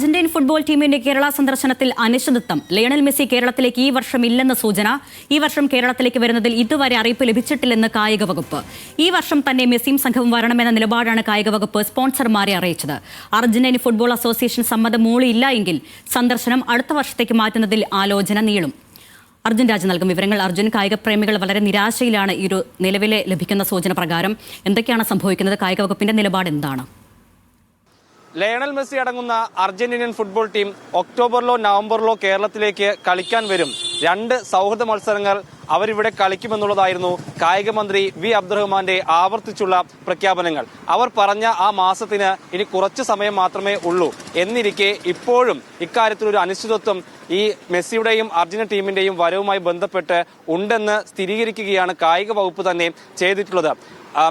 Argentine football ടീമിന്റെ കേരള സന്ദർശനത്തിൽ അനിശ്ചിതത്വം. ലയണൽ മെസ്സി കേരളത്തിലേക്ക് ഈ വർഷം ഇല്ലെന്ന സൂചന. ഈ വർഷം കേരളത്തിലേക്ക് വരുന്നതിൽ ഇതുവരെ അറിയിപ്പ് ലഭിച്ചിട്ടില്ലെന്ന് കായിക വകുപ്പ്. ഈ വർഷം തന്നെ മെസ്സിയും സംഘവും വരണമെന്ന നിലപാടാണ് കായിക വകുപ്പ് സ്പോൺസർമാരെ അറിയിച്ചത്. അർജന്റീൻ ഫുട്ബോൾ അസോസിയേഷൻ സമ്മതം മൂളിയില്ല എങ്കിൽ സന്ദർശനം അടുത്ത വർഷത്തേക്ക് മാറ്റുന്നതിൽ ആലോചന നീളും. അർജുൻ രാജ് നൽകും വിവരങ്ങൾ. അർജുൻ, കായിക പ്രേമികൾ വളരെ നിരാശയിലാണ് ഈ ഒരു നിലവിലെ ലഭിക്കുന്ന സൂചന പ്രകാരം. എന്തൊക്കെയാണ് സംഭവിക്കുന്നത്? കായിക വകുപ്പിന്റെ നിലപാട് എന്താണ്? ലയണൽ മെസ്സി അടങ്ങുന്ന അർജന്റീനിയൻ ഫുട്ബോൾ ടീം ഒക്ടോബറിലോ നവംബറിലോ കേരളത്തിലേക്ക് കളിക്കാൻ വരും. 2 സൗഹൃദ മത്സരങ്ങൾ അവരിവിടെ കളിക്കുമെന്നുള്ളതായിരുന്നു കായിക മന്ത്രി വി അബ്ദുറഹ്മാന്റെ ആവർത്തിച്ചുള്ള പ്രഖ്യാപനങ്ങൾ. അവർ പറഞ്ഞ ആ മാസത്തിന് ഇനി കുറച്ച് സമയം മാത്രമേ ഉള്ളൂ എന്നിരിക്കെ ഇപ്പോഴും ഇക്കാര്യത്തിലൊരു അനിശ്ചിതത്വം ഈ മെസ്സിയുടെയും അർജന്റീന ടീമിന്റെയും വരവുമായി ബന്ധപ്പെട്ട് ഉണ്ടെന്ന് സ്ഥിരീകരിക്കുകയാണ് കായിക വകുപ്പ് തന്നെ ചെയ്തിട്ടുള്ളത്.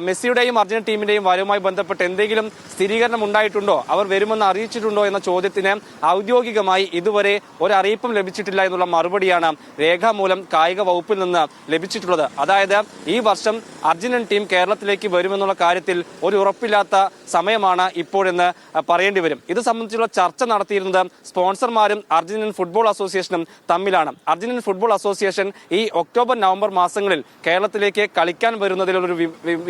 മെസ്സിയുടെയും അർജന്റീന ടീമിന്റെയും വരവുമായി ബന്ധപ്പെട്ട് എന്തെങ്കിലും സ്ഥിരീകരണം ഉണ്ടായിട്ടുണ്ടോ, അവർ വരുമെന്ന് അറിയിച്ചിട്ടുണ്ടോ എന്ന ചോദ്യത്തിന് ഔദ്യോഗികമായി ഇതുവരെ ഒരറിയിപ്പും ലഭിച്ചിട്ടില്ല എന്നുള്ള മറുപടിയാണ് രേഖാമൂലം കായിക വകുപ്പിൽ നിന്ന് ലഭിച്ചിട്ടുള്ളത്. അതായത് ഈ വർഷം അർജന്റീൻ ടീം കേരളത്തിലേക്ക് വരുമെന്നുള്ള കാര്യത്തിൽ ഒരു ഉറപ്പില്ലാത്ത സമയമാണ് ഇപ്പോഴെന്ന് പറയേണ്ടി വരും. ഇത് സംബന്ധിച്ചുള്ള ചർച്ച നടത്തിയിരുന്നത് സ്പോൺസർമാരും അർജന്റീൻ ഫുട്ബോൾ അസോസിയേഷനും തമ്മിലാണ്. അർജന്റീൻ ഫുട്ബോൾ അസോസിയേഷൻ ഈ ഒക്ടോബർ നവംബർ മാസങ്ങളിൽ കേരളത്തിലേക്ക് കളിക്കാൻ വരുന്നതിലൊരു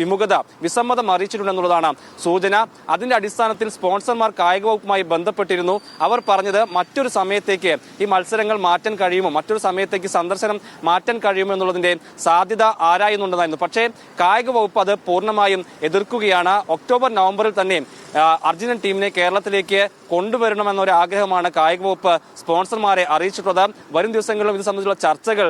വിമുഖത, വിസമ്മതം അറിയിച്ചിട്ടുണ്ടെന്നുള്ളതാണ് സൂചന. അതിന്റെ അടിസ്ഥാനത്തിൽ സ്പോൺസർമാർ കായിക വകുപ്പുമായി ബന്ധപ്പെട്ടിരുന്നു. അവർ പറഞ്ഞത് മറ്റൊരു സമയത്തേക്ക് ഈ മത്സരങ്ങൾ മാറ്റാൻ കഴിയുമോ, മറ്റൊരു സമയത്തേക്ക് സന്ദർശനം മാറ്റാൻ കഴിയുമോ എന്നുള്ളതിന്റെ സാധ്യത ആരായുന്നുണ്ടെന്നായിരുന്നു. പക്ഷേ കായിക വകുപ്പ് അത് പൂർണ്ണമായും എതിർക്കുകയാണ്. ഒക്ടോബർ നവംബറിൽ തന്നെ അർജന്റീൻ ടീമിനെ കേരളത്തിലേക്ക് കൊണ്ടുവരണമെന്നൊരു ആഗ്രഹമാണ് കായിക വകുപ്പ് സ്പോൺസർമാരെ അറിയിച്ചിട്ടുള്ളത്. വരും ദിവസങ്ങളിലും ഇത് സംബന്ധിച്ചുള്ള ചർച്ചകൾ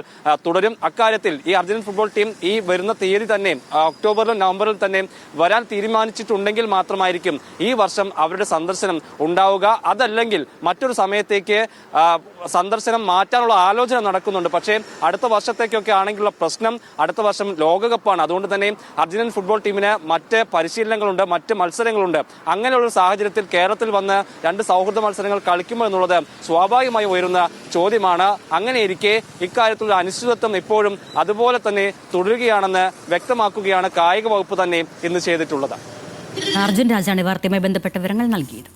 തുടരും. അക്കാര്യത്തിൽ ഈ അർജന്റീൻ ഫുട്ബോൾ ടീം ഈ വരുന്ന തീയതി തന്നെ ഒക്ടോബറിലും നവംബറിൽ തന്നെ വരാൻ തീരുമാനിച്ചിട്ടുണ്ടെങ്കിൽ മാത്രമായിരിക്കും ഈ വർഷം അവരുടെ സന്ദർശനം ഉണ്ടാവുക. അതല്ലെങ്കിൽ മറ്റൊരു സമയത്തേക്ക് സന്ദർശനം മാറ്റാനുള്ള ആലോചന നടക്കുന്നുണ്ട്. പക്ഷേ അടുത്ത വർഷത്തേക്കൊക്കെ ആണെങ്കിലുള്ള പ്രശ്നം, അടുത്ത വർഷം ലോകകപ്പാണ്. അതുകൊണ്ട് തന്നെ അർജന്റീൻ ഫുട്ബോൾ ടീമിന് മറ്റ് പരിശീലനങ്ങളുണ്ട്, മറ്റ് മത്സരങ്ങളുണ്ട്. അങ്ങനെയുള്ള സാഹചര്യത്തിൽ കേരളത്തിൽ വന്ന് 2 സൗഹൃദ മത്സരങ്ങൾ കളിക്കുമോ എന്നുള്ളത് സ്വാഭാവികമായി ഉയരുന്ന ചോദ്യമാണ്. അങ്ങനെയിരിക്കെ ഇക്കാര്യത്തിലുള്ള അനിശ്ചിതത്വം ഇപ്പോഴും അതുപോലെ തന്നെ തുടരുകയാണെന്ന് വ്യക്തമാക്കുകയാണ് കായിക വകുപ്പ് തന്നെ ഇന്ന് ചെയ്തിട്ടുള്ളത്. അർജുൻ രാജാണ് വാർത്തയുമായി ബന്ധപ്പെട്ട വിവരങ്ങൾ നൽകിയത്.